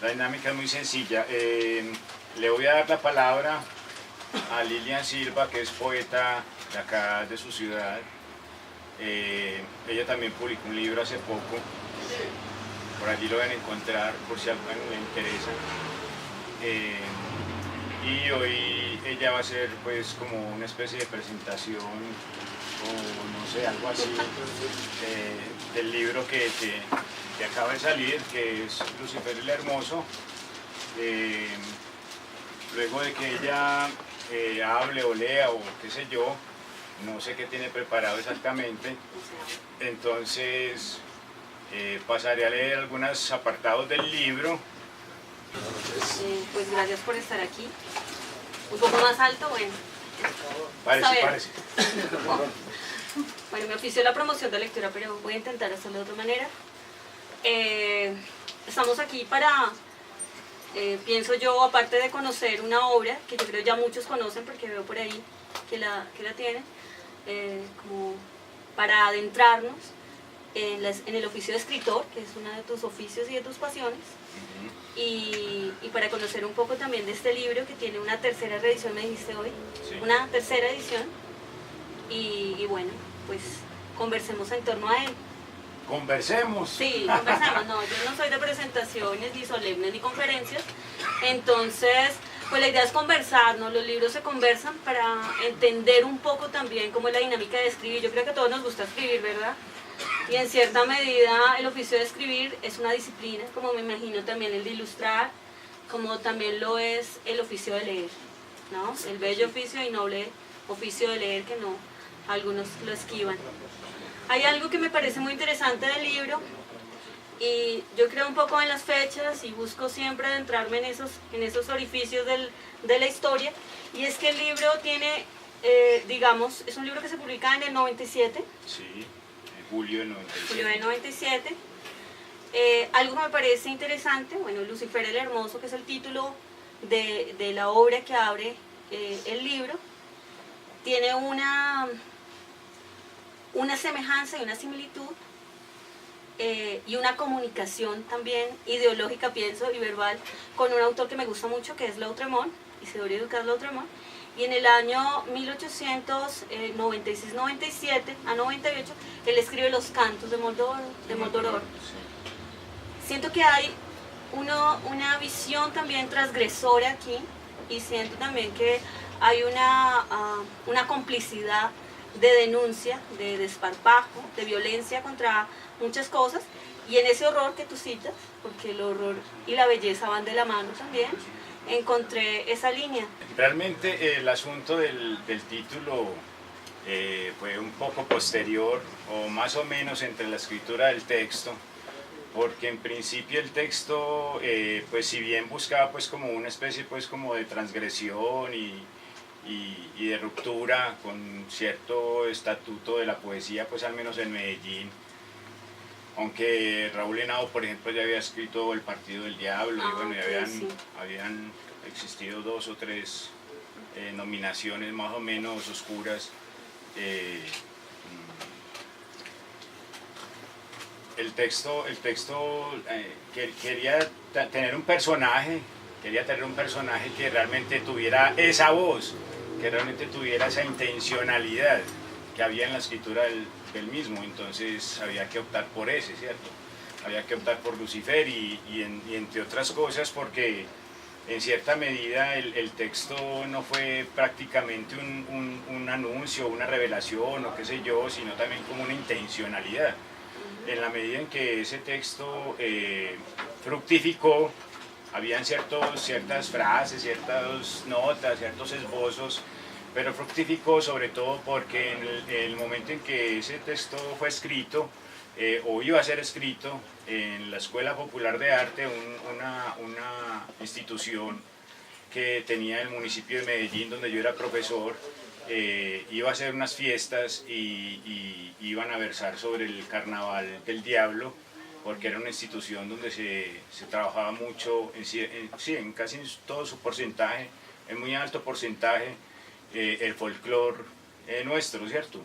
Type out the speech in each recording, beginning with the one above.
La dinámica es muy sencilla. Le voy a dar la palabra a Lilian Silva, que es poeta de acá de su ciudad. Ella también publicó un libro hace poco. Por allí lo van a encontrar por si a alguien le interesa. Y hoy ella va a hacer pues como una especie de presentación o no sé, algo así del libro que acaba de salir, que es Lucifer el Hermoso. Luego de que ella hable o lea o qué sé yo, no sé qué tiene preparado exactamente, entonces pasaré a leer algunos apartados del libro. Pues gracias por estar aquí. Un poco más alto, bueno. Parece. Bueno, me ofició la promoción de lectura, pero voy a intentar hacerlo de otra manera. Estamos aquí para, pienso yo, aparte de conocer una obra, que yo creo ya muchos conocen porque veo por ahí que la tienen, como para adentrarnos en el oficio de escritor, que es uno de tus oficios y de tus pasiones. Y para conocer un poco también de este libro que tiene una tercera reedición, me dijiste hoy, sí. Una tercera edición, y bueno, pues conversemos en torno a él. ¿Conversemos? Sí, conversemos. No, yo no soy de presentaciones, ni solemnes, ni conferencias, entonces pues la idea es conversar, ¿no? Los libros se conversan para entender un poco también cómo es la dinámica de escribir. Yo creo que a todos nos gusta escribir, ¿verdad? Y en cierta medida el oficio de escribir es una disciplina, como me imagino también el de ilustrar, como también lo es el oficio de leer, ¿no? El bello oficio y noble oficio de leer que no, algunos lo esquivan. Hay algo que me parece muy interesante del libro, y yo creo un poco en las fechas y busco siempre adentrarme en esos orificios de la historia, y es que el libro tiene, digamos, es un libro que se publica en el 97. Sí. Julio del 97. Julio del 97. Algo que me parece interesante, bueno, Lucifer el Hermoso, que es el título de la obra que abre el libro, tiene una semejanza y una similitud y una comunicación también ideológica, pienso, y verbal, con un autor que me gusta mucho, que es Lautréamont, Isidore Ducas Lautréamont. Y en el año 1896-97 a 98, él escribe Los Cantos de Moldoror. Siento que hay una visión también transgresora aquí, y siento también que hay una complicidad de denuncia, de desparpajo, de violencia contra muchas cosas, y en ese horror que tú citas, porque el horror y la belleza van de la mano también, encontré esa línea. Realmente el asunto del título fue un poco posterior, o más o menos entre la escritura del texto, porque en principio el texto, pues si bien buscaba pues como una especie pues como de transgresión y de ruptura con cierto estatuto de la poesía, pues al menos en Medellín, aunque Raúl Henao, por ejemplo, ya había escrito El Partido del Diablo, y bueno, ya habían existido 2 o 3 nominaciones más o menos oscuras. El texto quería tener un personaje que realmente tuviera esa voz, que realmente tuviera esa intencionalidad que había en la escritura del mismo. Entonces había que optar por ese, ¿cierto? Había que optar por Lucifer y entre otras cosas porque en cierta medida el texto no fue prácticamente un anuncio, una revelación o qué sé yo, sino también como una intencionalidad. En la medida en que ese texto fructificó, habían ciertas frases, ciertas notas, ciertos esbozos, pero fructificó sobre todo porque en el momento en que ese texto fue escrito, o iba a ser escrito, en la Escuela Popular de Arte, una institución que tenía el municipio de Medellín, donde yo era profesor, iba a hacer unas fiestas y iban a versar sobre el Carnaval del Diablo, porque era una institución donde se trabajaba mucho, en casi todo su porcentaje, en muy alto porcentaje, el folclore nuestro, ¿cierto?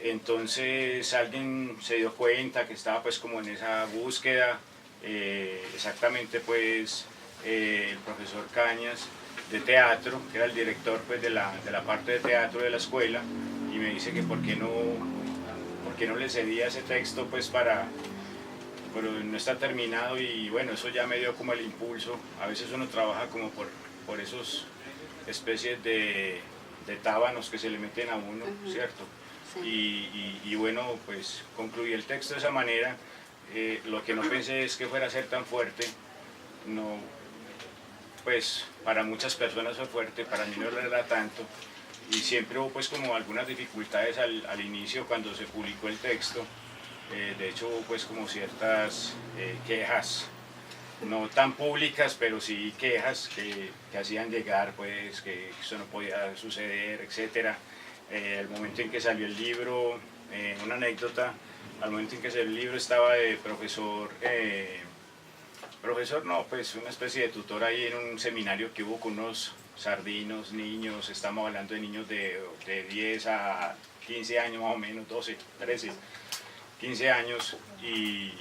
Entonces alguien se dio cuenta que estaba pues como en esa búsqueda exactamente pues el profesor Cañas de teatro, que era el director pues de la parte de teatro de la escuela, y me dice que por qué no le cedía ese texto pues pero no está terminado, y bueno, eso ya me dio como el impulso. A veces uno trabaja como por esos especies de tábanos que se le meten a uno, ¿cierto? Sí. Y bueno, pues concluí el texto de esa manera. Lo que no pensé es que fuera a ser tan fuerte. No, pues para muchas personas fue fuerte, para mí no lo era tanto, y siempre hubo pues como algunas dificultades al inicio cuando se publicó el texto. De hecho hubo pues como ciertas quejas, no tan públicas, pero sí quejas que hacían llegar pues que eso no podía suceder, etc. El momento en que salió el libro, una anécdota, al momento en que salió el libro estaba de profesor no, pues una especie de tutor ahí en un seminario que hubo con unos sardinos, niños, estamos hablando de niños de 10 a 15 años más o menos, 12, 13, 15 años, y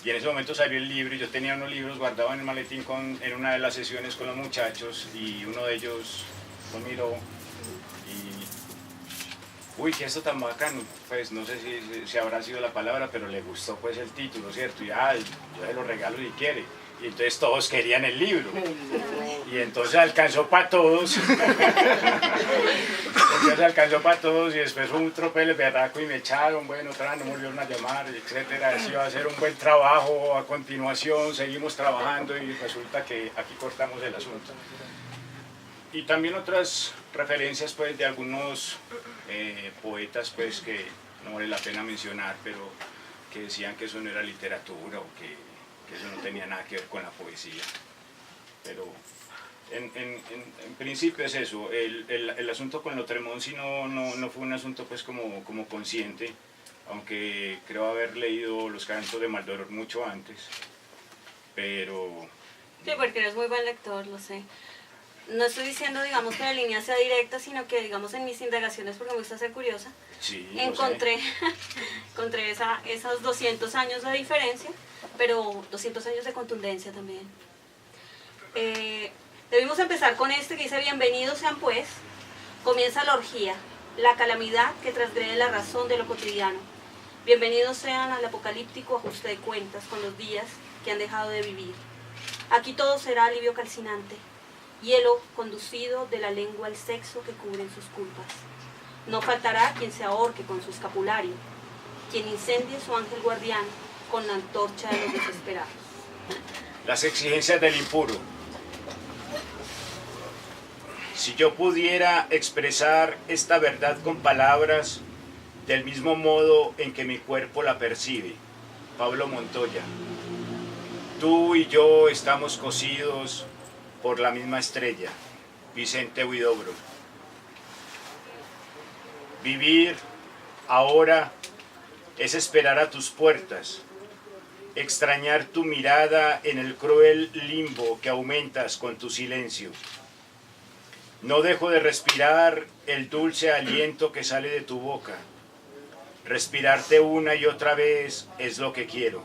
en ese momento salió el libro, y yo tenía unos libros guardados en el maletín en una de las sesiones con los muchachos, y uno de ellos lo miró y, uy, qué esto tan bacano, pues no sé si habrá sido la palabra, pero le gustó pues el título, ¿cierto? Y yo se lo regalo si quiere. Y entonces todos querían el libro, y entonces alcanzó para todos. Entonces alcanzó para todos, y después fue un tropel berraco y me echaron, bueno, otra no me volvieron a llamar, etcétera. Eso iba a ser un buen trabajo. A continuación seguimos trabajando y resulta que aquí cortamos el asunto. Y también otras referencias pues de algunos poetas pues que no vale la pena mencionar, pero que decían que eso no era literatura, o que eso no tenía nada que ver con la poesía. Pero en principio es eso. El asunto con Lautrémont sí no fue un asunto pues como consciente, aunque creo haber leído los cantos de Maldoror mucho antes, pero... Sí, porque eres muy buen lector, lo sé. No estoy diciendo, digamos, que la línea sea directa, sino que, digamos, en mis indagaciones, porque me gusta ser curiosa, sí, encontré esos 200 años de diferencia, pero 200 años de contundencia también. Debimos empezar con este que dice: bienvenidos sean pues, comienza la orgía, la calamidad que transgrede la razón de lo cotidiano. Bienvenidos sean al apocalíptico ajuste de cuentas con los días que han dejado de vivir. Aquí todo será alivio calcinante, hielo conducido de la lengua al sexo que cubren sus culpas. No faltará quien se ahorque con su escapulario, quien incendie su ángel guardián con la antorcha de los desesperados. Las exigencias del impuro. Si yo pudiera expresar esta verdad con palabras, del mismo modo en que mi cuerpo la percibe. Pablo Montoya. Tú y yo estamos cosidos por la misma estrella. Vicente Huidobro. Vivir ahora es esperar a tus puertas, extrañar tu mirada en el cruel limbo que aumentas con tu silencio. No dejo de respirar el dulce aliento que sale de tu boca. Respirarte una y otra vez es lo que quiero.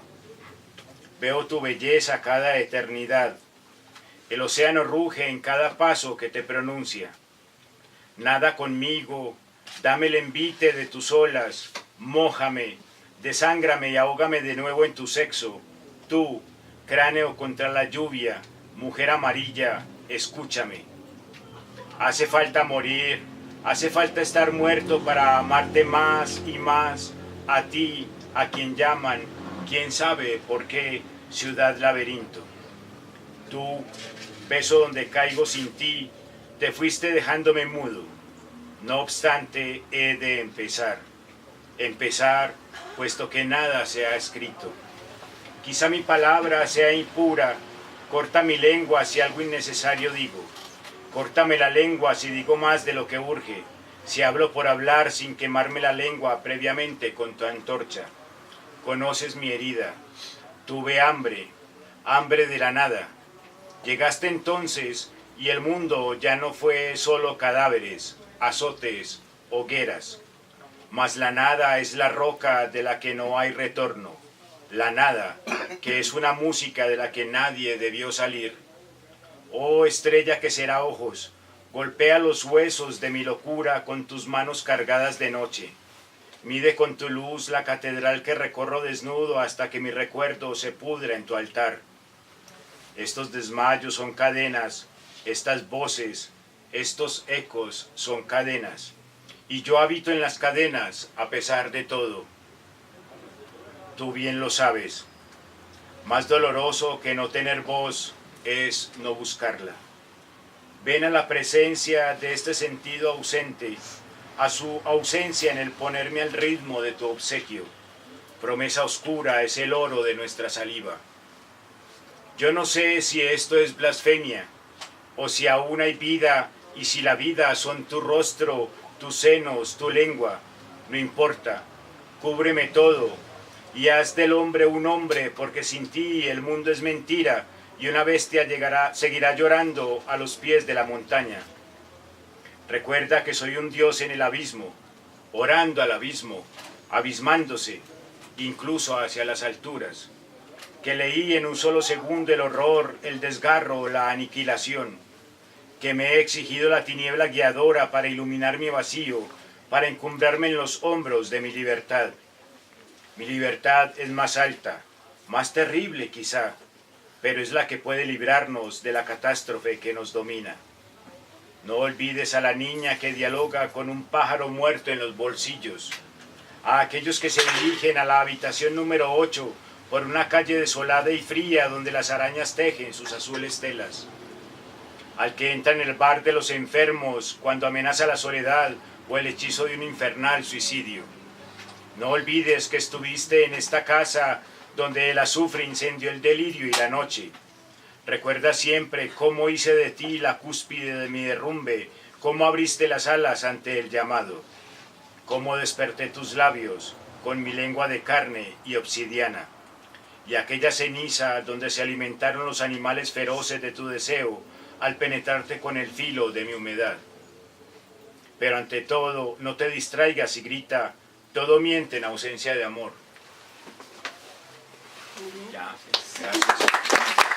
Veo tu belleza cada eternidad. El océano ruge en cada paso que te pronuncia. Nada conmigo, dame el envite de tus olas, mójame, desángrame y ahógame de nuevo en tu sexo. Tú, cráneo contra la lluvia, mujer amarilla, escúchame. Hace falta morir, hace falta estar muerto para amarte más y más, a ti, a quien llaman, quién sabe por qué, ciudad laberinto. Tú, beso donde caigo sin ti, te fuiste dejándome mudo. No obstante, he de empezar, puesto que nada se ha escrito. Quizá mi palabra sea impura, corta mi lengua si algo innecesario digo. Córtame la lengua si digo más de lo que urge, si hablo por hablar sin quemarme la lengua previamente con tu antorcha. Conoces mi herida, tuve hambre, hambre de la nada. Llegaste entonces y el mundo ya no fue solo cadáveres, azotes, hogueras, mas la nada es la roca de la que no hay retorno. la nada, que es una música de la que nadie debió salir. Oh estrella que será ojos, golpea los huesos de mi locura con tus manos cargadas de noche. Mide con tu luz la catedral que recorro desnudo hasta que mi recuerdo se pudra en tu altar. Estos desmayos son cadenas, estas voces, estos ecos son cadenas. Y yo habito en las cadenas a pesar de todo. Tú bien lo sabes. Más doloroso que no tener voz es no buscarla. Ven a la presencia de este sentido ausente, a su ausencia en el ponerme al ritmo de tu obsequio. Promesa oscura es el oro de nuestra saliva. Yo no sé si esto es blasfemia, o si aún hay vida, y si la vida son tu rostro, tus senos, tu lengua. No importa, cúbreme todo, y haz del hombre un hombre, porque sin ti el mundo es mentira, y una bestia seguirá llorando a los pies de la montaña. Recuerda que soy un dios en el abismo, orando al abismo, abismándose, incluso hacia las alturas. Que leí en un solo segundo el horror, el desgarro, la aniquilación. Que me he exigido la tiniebla guiadora para iluminar mi vacío, para encumbrarme en los hombros de mi libertad. Mi libertad es más alta, más terrible quizá, pero es la que puede librarnos de la catástrofe que nos domina. No olvides a la niña que dialoga con un pájaro muerto en los bolsillos, a aquellos que se dirigen a la habitación número 8 por una calle desolada y fría donde las arañas tejen sus azules telas, al que entra en el bar de los enfermos cuando amenaza la soledad o el hechizo de un infernal suicidio. No olvides que estuviste en esta casa donde el azufre incendió el delirio y la noche. Recuerda siempre cómo hice de ti la cúspide de mi derrumbe, cómo abriste las alas ante el llamado, cómo desperté tus labios con mi lengua de carne y obsidiana, y aquella ceniza donde se alimentaron los animales feroces de tu deseo al penetrarte con el filo de mi humedad. Pero ante todo, no te distraigas y grita, todo miente en ausencia de amor. Ya, gracias.